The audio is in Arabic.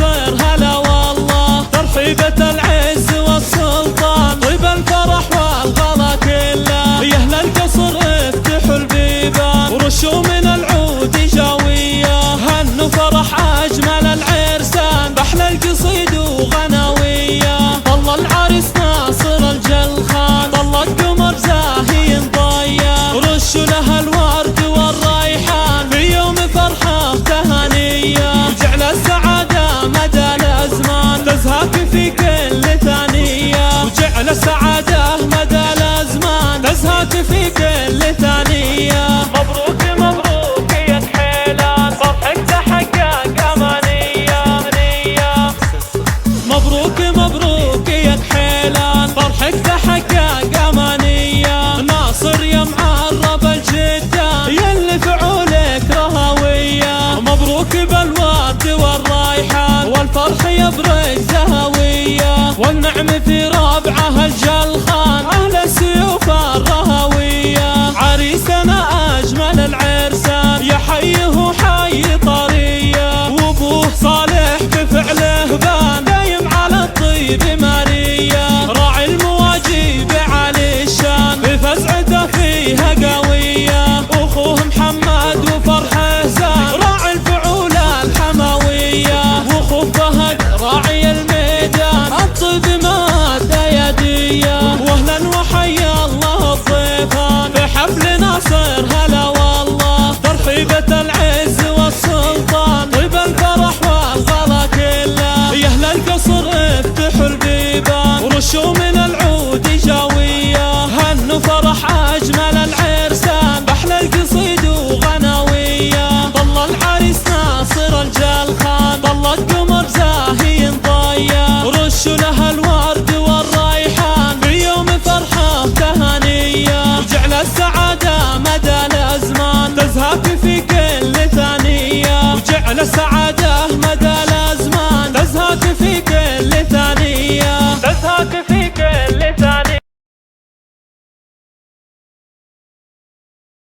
ناصر هلا والله، ترحيبة العز والسلطان، طيب الفرح والغلا كله، يا اهل القصر افتحوا البيبان ورشوا من العود جاوية، هنوا فرح اجمل العرسان باحلى القصيد وغناوية. طل العريس ناصر الجلخان، طلت قمر زاهي ضيا، رشوا لها الورد والريحان في يوم فرحة تهانية، وجعل السعادة مدى الازمان تزهاك في كل ثانية، وجعل السعادة مدى الازمان تزهاك في كل ثانية. مبروك مبروك يا كحيلان، فرحك تحقق امانية امنية. مبروك مبروك يا كحيلان، فرحك تحقق امانية. ناصر يا معرب الجدان، يلي فعولك رهوية، مبروك بالورد والريحان والفرح يبرق زهوية، والنعم في